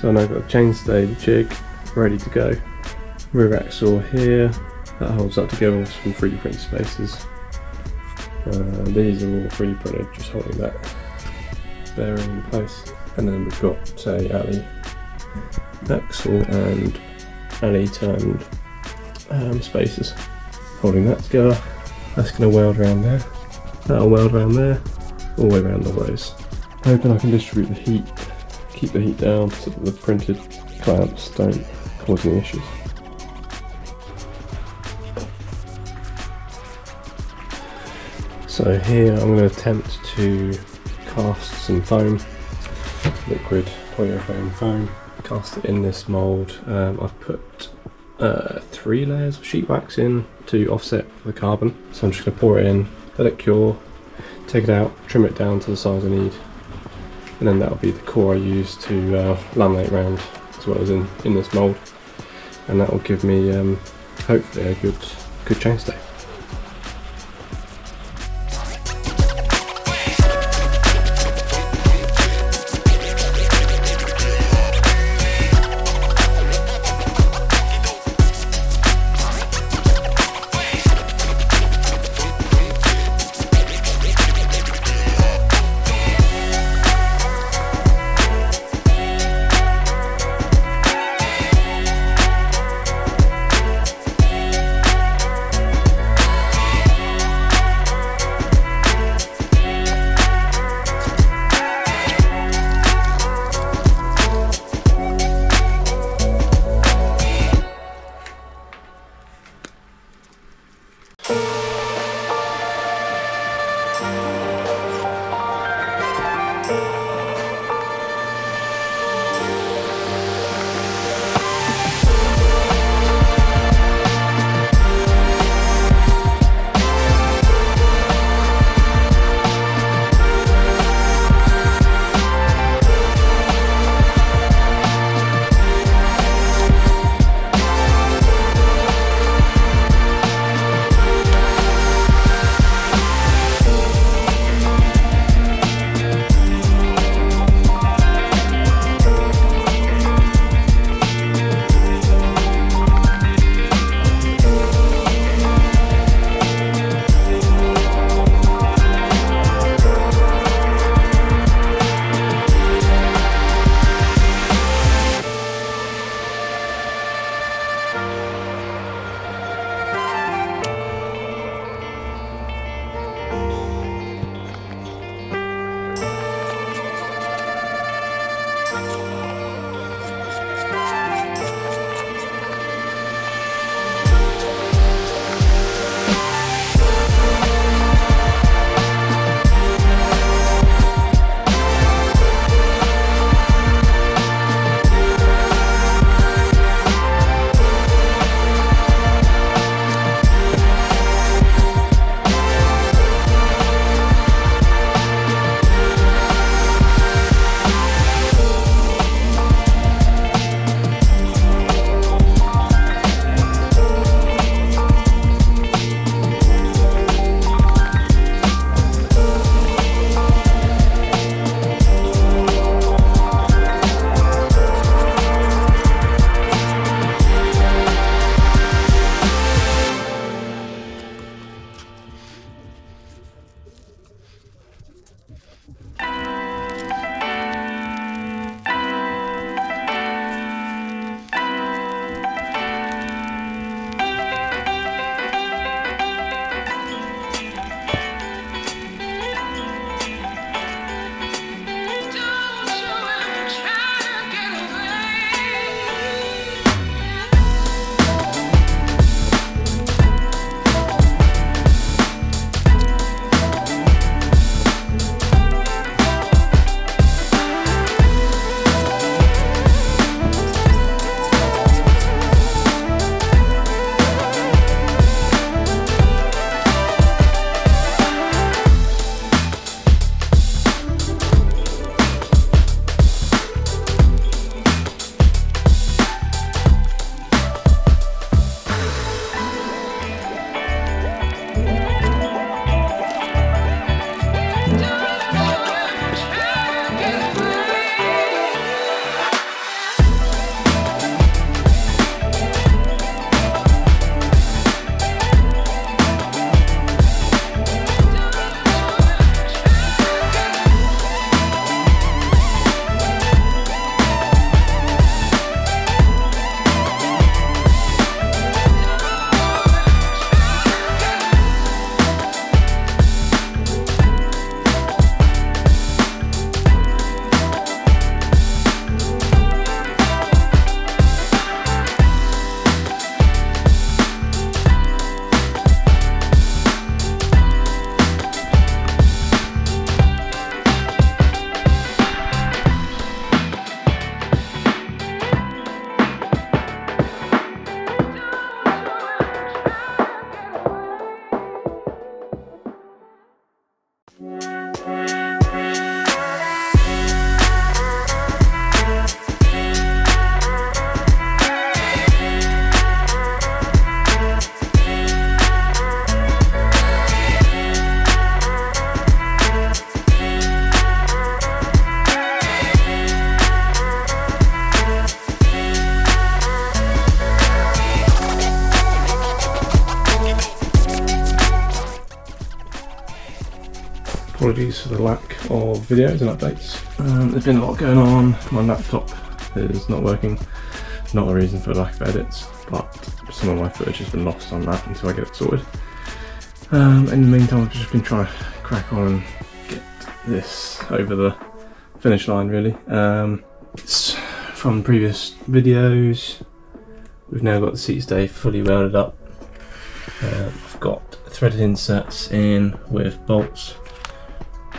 So I now got a chainstay jig ready to go. Rear axle here, that holds that together with some 3D printed spaces. These are all 3D printed, just holding that bearing in place. And then we've got a alley axle and alley turned spaces holding that together. That's going to weld around there, that'll weld around there, all the way around the ways. Hoping I can distribute the heat, keep the heat down so that the printed clamps don't cause any issues. So here I'm going to attempt to cast some foam, liquid polyurethane foam, cast it in this mould. I've put 3 layers of sheet wax in to offset the carbon, so I'm just going to pour it in, let it cure, take it out, trim it down to the size I need, and then that'll be the core I use to laminate around as well as in this mould, and that will give me hopefully a good chainstay. Apologies for the lack of videos and updates. There's been a lot going on. My laptop is not working. Not a reason for lack of edits, but some of my footage has been lost on that until I get it sorted. In the meantime, I've just been trying to crack on and get this over the finish line, really. It's from previous videos. We've now got the seat stay fully welded up. I've got threaded inserts in with bolts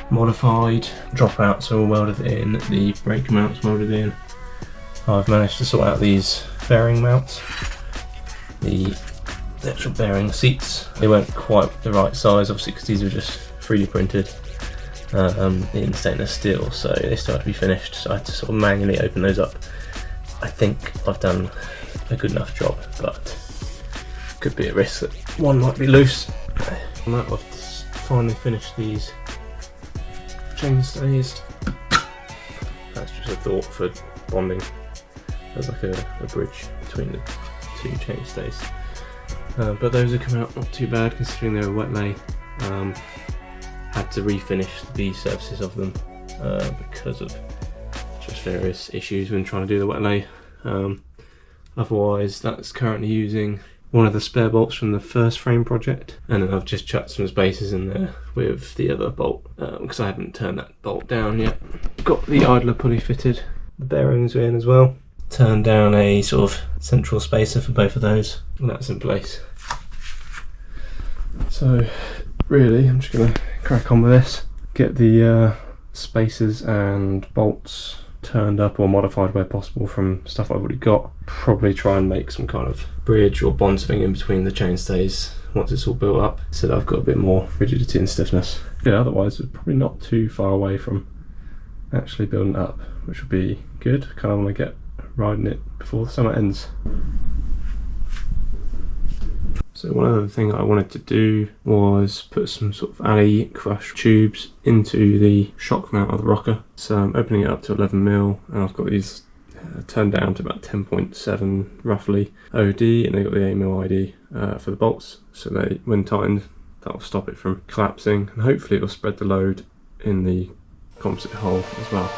modified, dropouts are all welded in, the brake mounts welded in. I've managed to sort out these bearing mounts, the actual bearing seats. They weren't quite the right size, obviously, because these were just 3D printed in stainless steel, so they still had to be finished, so I had to sort of manually open those up. I think I've done a good enough job, but could be a risk that one might be loose. On that, I've finally finished these chain stays. That's just a thought for bonding. There's like a bridge between the two chain stays. But those have come out not too bad considering they were wet lay. Had to refinish the surfaces of them because of just various issues when trying to do the wet lay. Otherwise, that's currently using one of the spare bolts from the first frame project, and then I've just chucked some spaces in there with the other bolt because I haven't turned that bolt down yet. Got the idler pulley fitted, the bearings are in as well. Turned down a sort of central spacer for both of those, and that's in place. So really, I'm just going to crack on with this, get the spacers and bolts turned up or modified where possible from stuff I've already got. Probably try and make some kind of bridge or bond thing in between the chainstays once it's all built up, so that I've got a bit more rigidity and stiffness. Yeah, otherwise it's probably not too far away from actually building it up, which would be good. Kind of want to get riding it before the summer ends. So one other thing I wanted to do was put some sort of alley crush tubes into the shock mount of the rocker. So I'm opening it up to 11mm, and I've got these turned down to about 10.7 roughly OD, and they've got the 8mm ID for the bolts. So they, when tightened, that will stop it from collapsing, and hopefully it will spread the load in the composite hole as well.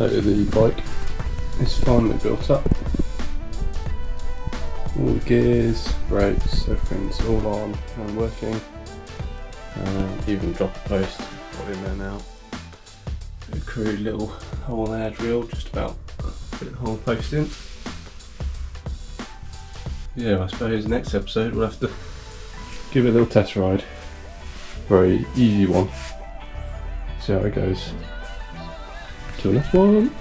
So the bike is finally built up. All the gears, brakes, everything's all on and working. Even drop a post, got in there now. A crude little hole and air drill, just about put the whole post in. Yeah, I suppose next episode we'll have to give it a little test ride. Very easy one. See how it goes. Till next one.